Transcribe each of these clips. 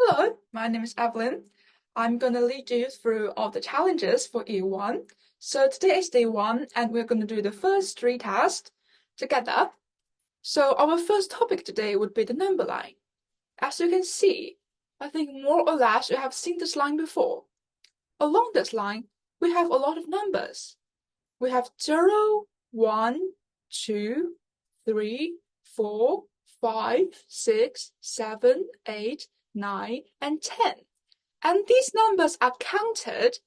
Hello, my name is Evelyn. I'm going to lead you through all the challenges for year one. So today is day one, and we're going to do the first three tasks together. So our first topic today would be the number line. As you can see, I think more or less you have seen this line before. Along this line, we have a lot of numbers. We have 0, 1, 2, 3, 4, 5, 6, 7, 8, 9, and 10. And these numbers are counted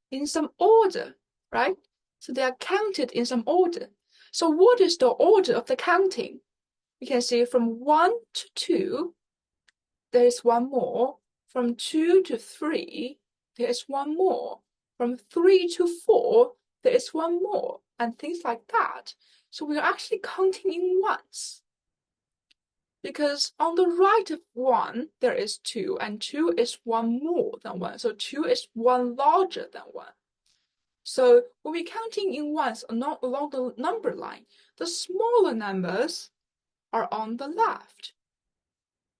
in some order, right? So they are counted in some order. So what is the order of the counting? You can see from 1 to 2, there is one more. From 2 to 3, there is one more. From 3 to 4, there is one more, and things like that. So we're actually counting in ones. Because on the right of 1, there is 2, and 2 is one more than 1. So 2 is one larger than 1. So when we're counting in ones along the number line, the smaller numbers are on the left,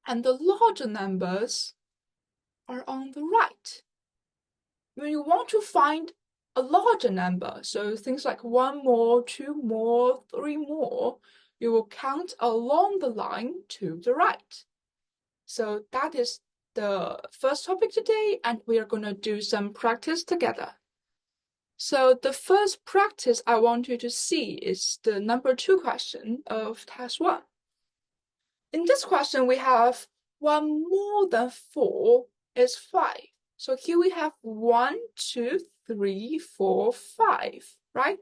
and the larger numbers are on the right. When you want to find a larger number, so things like 1 more, 2 more, 3 more, you will count along the line to the right. So that is the first topic today, and we are going to do some practice together. So the first practice I want you to see is the number 2 question of task 1. In this question, we have 1 more than 4 is 5. So here we have 1, 2, 3, 4, 5, right?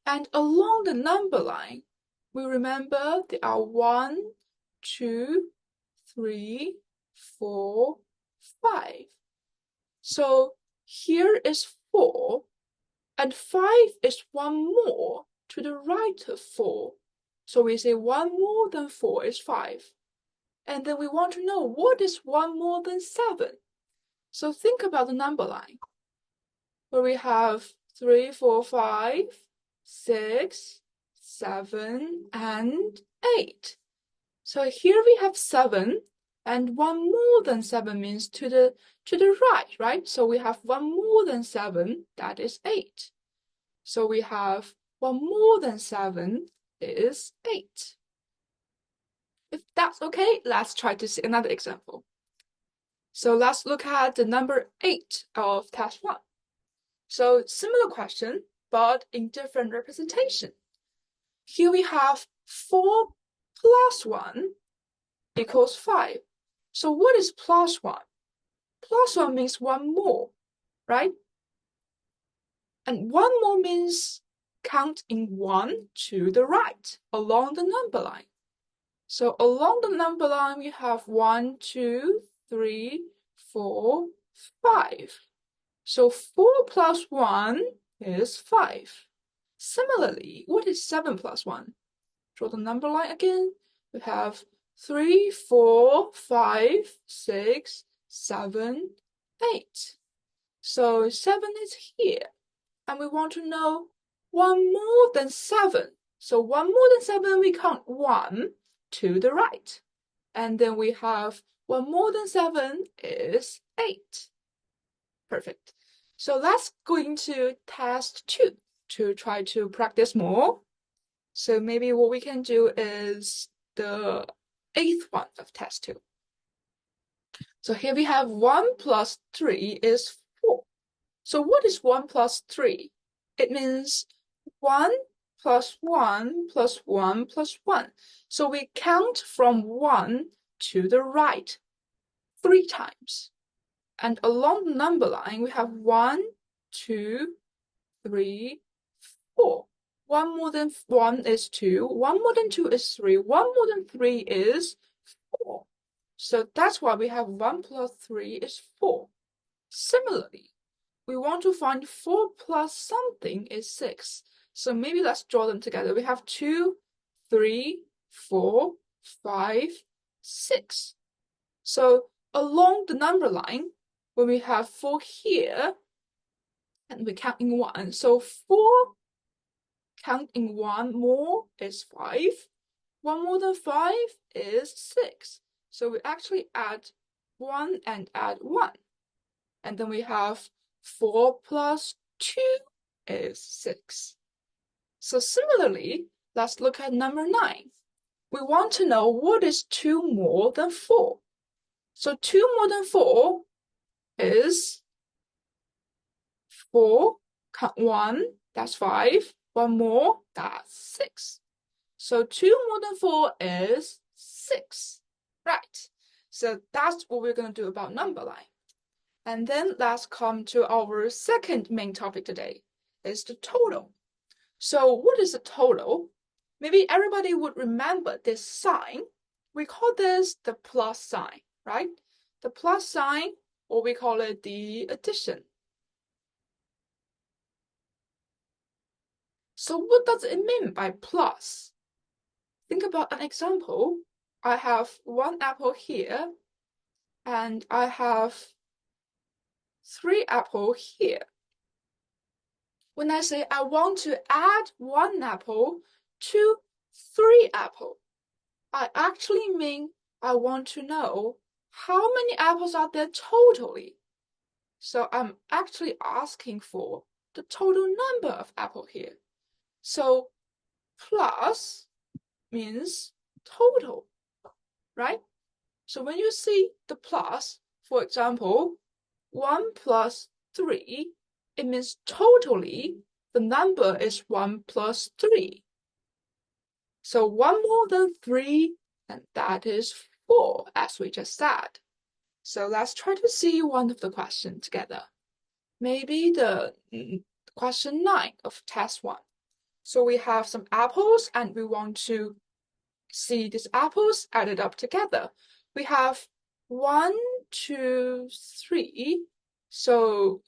And along the number line, we remember there are 1, 2, 3, 4, 5. So here is 4, and 5 is one more to the right of 4. So we say 1 more than 4 is 5. And then we want to know what is 1 more than 7. So think about the number line, where we have 3, 4, 5, 6, 7, and 8. So here we have 7, and 1 more than 7 means to the right, right? So we have 1 more than 7, that is 8. So we have 1 more than 7 is 8. If that's okay, let's try to see another example. So let's look at the number 8 of task 1. So similar question, but in different representation. Here we have 4 plus 1 equals 5. So what is plus 1? Plus 1 means 1 more, right? And 1 more means count in 1 to the right along the number line. So along the number line, we have 1, 2, 3, 4, 5. So 4 plus 1 is 5. Similarly, what is 7 plus 1? Draw the number line again. We have 3, 4, 5, 6, 7, 8. So 7 is here. And we want to know 1 more than 7. So 1 more than 7, we count 1 to the right. And then we have 1 more than 7 is 8. Perfect. So let's go into task 2 to try to practice more. So maybe what we can do is the 8th one of task 2. So here we have 1 plus 3 is 4. So what is 1 plus 3? It means 1 plus 1 plus 1 plus 1. So we count from 1 to the right 3 times. And along the number line, we have 1, 2, 3, 4. 1 more than 1 is 2. 1 more than 2 is 3. 1 more than 3 is 4. So that's why we have 1 plus 3 is 4. Similarly, we want to find 4 plus something is 6. So maybe let's draw them together. We have 2, 3, 4, 5, 6. So along the number line, when we have 4 here, and we count in 1, so 4 count in 1 more is 5. 1 more than 5 is 6. So we actually add 1 and add 1. And then we have 4 plus 2 is 6. So similarly, let's look at number 9. We want to know what is 2 more than 4. So 2 more than 4 is 4, count 1, that's 5, 1 more, that's 6. So 2 more than 4 is 6. Right. So that's what we're going to do about number line. And then let's come to our second main topic today, is the total. So what is a total? Maybe everybody would remember this sign. We call this the plus sign, right? The plus sign, or we call it the addition. So what does it mean by plus? Think about an example. I have 1 apple here, and I have 3 apples here. When I say I want to add 1 apple to 3 apples, I actually mean I want to know how many apples are there totally. So I'm actually asking for the total number of apples here. So plus means total, right? So when you see the plus, for example, 1 plus 3, it means totally the number is 1 plus 3. So 1 more than 3, and that is 4, as we just said. So let's try to see one of the questions together. Maybe the question 9 of test 1. So we have some apples, and we want to see these apples added up together. We have 1, 2, 3. So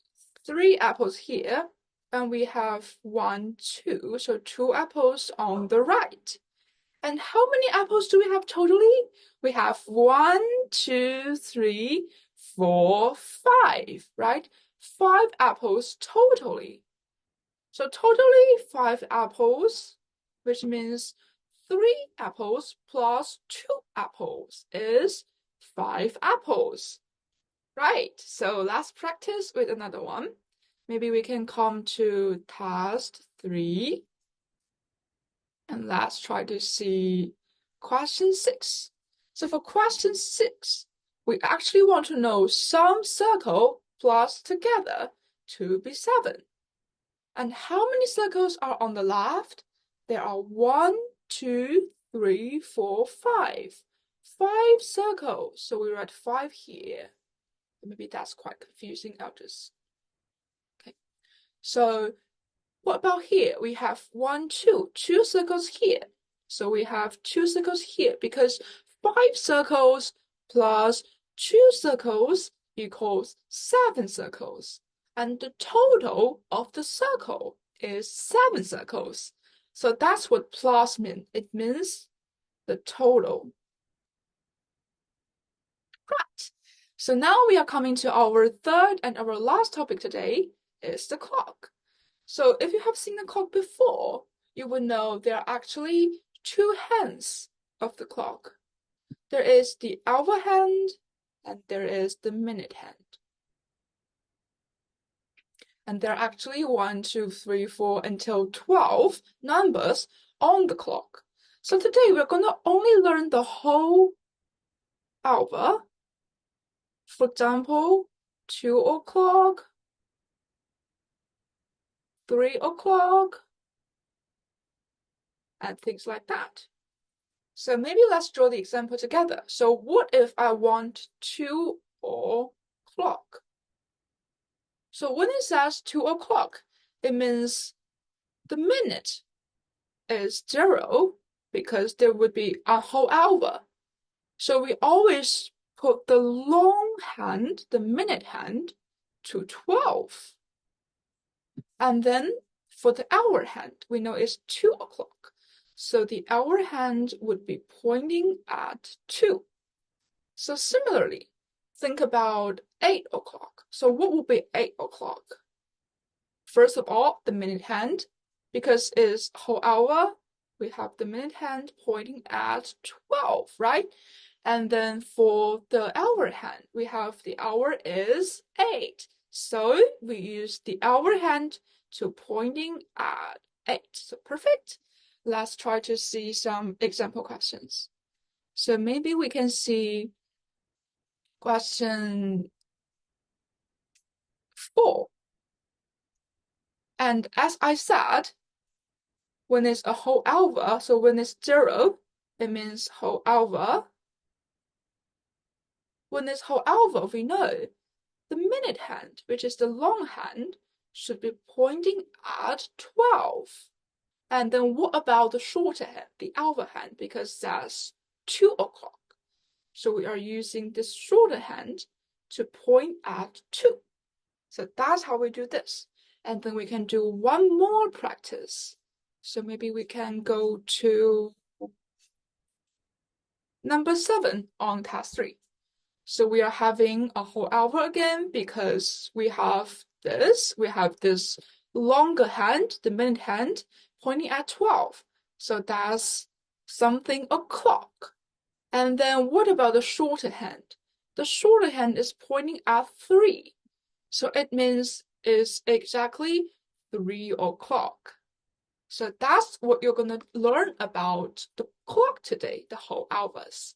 3 apples here, and we have 1, 2. So 2 apples on the right. And how many apples do we have totally? We have 1, 2, 3, 4, 5, right? 5 apples totally. So totally 5 apples, which means 3 apples plus 2 apples is 5 apples. Right, so let's practice with another one. Maybe we can come to task 3. And let's try to see question 6. So for question 6, we actually want to know sum circle plus together to be 7. And how many circles are on the left? There are 1, 2, 3, 4, 5. 5 circles. So we write 5 here. Maybe that's quite confusing. I'll just... Okay. So what about here? We have 1, 2. 2 circles here. So we have 2 circles here because 5 circles plus 2 circles equals 7 circles. And the total of the circle is 7 circles. So that's what plus means. It means the total. Right. So now we are coming to our third and our last topic today, is the clock. So if you have seen the clock before, you will know there are actually 2 hands of the clock. There is the hour hand and there is the minute hand. And there are actually 1, 2, 3, 4 until 12 numbers on the clock. So today we're going to only learn the whole hour. For example, 2 o'clock, 3 o'clock, and things like that. So maybe let's draw the example together. So what if I want 2 o'clock? So when it says 2 o'clock, it means the minute is 0 because there would be a whole hour. So we always put the long hand, the minute hand, to 12. And then for the hour hand, we know it's 2 o'clock. So the hour hand would be pointing at 2. So similarly, think about 8 o'clock. So what would be 8 o'clock? First of all, the minute hand, because it's whole hour, we have the minute hand pointing at 12, right? And then for the hour hand, we have the hour is 8. So we use the hour hand to pointing at 8. So perfect. Let's try to see some example questions. So maybe we can see question 4. And as I said, when it's a whole hour, so when it's 0, it means whole hour. When it's whole hour, we know the minute hand, which is the long hand, should be pointing at 12. And then what about the shorter hand, the hour hand, because that's 2 o'clock. So we are using this shorter hand to point at 2. So that's how we do this. And then we can do one more practice. So maybe we can go to number 7 on task 3. So we are having a whole hour again because we have this longer hand, the minute hand, pointing at 12. So that's something o'clock. And then what about the shorter hand? The shorter hand is pointing at 3. So it means it's exactly 3 o'clock. So that's what you're going to learn about the clock today, the whole hours.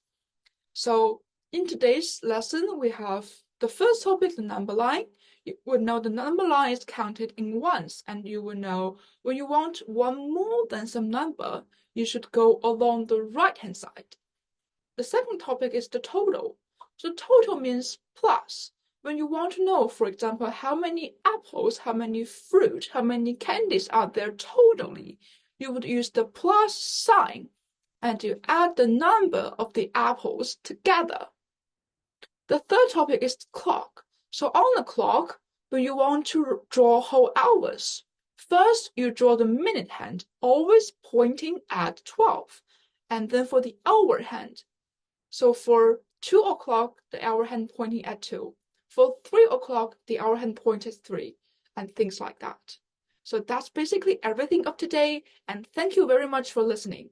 So in today's lesson, we have the first topic, the number line. You will know the number line is counted in ones, and you will know when you want one more than some number, you should go along the right-hand side. The second topic is the total. So total means plus. When you want to know, for example, how many apples, how many fruit, how many candies are there totally, you would use the plus sign and you add the number of the apples together. The third topic is clock. So on the clock, when you want to draw whole hours, first you draw the minute hand, always pointing at 12. And then for the hour hand, so for 2 o'clock, the hour hand pointing at 2. For 3 o'clock, the hour hand points at 3, and things like that. So that's basically everything of today, and thank you very much for listening.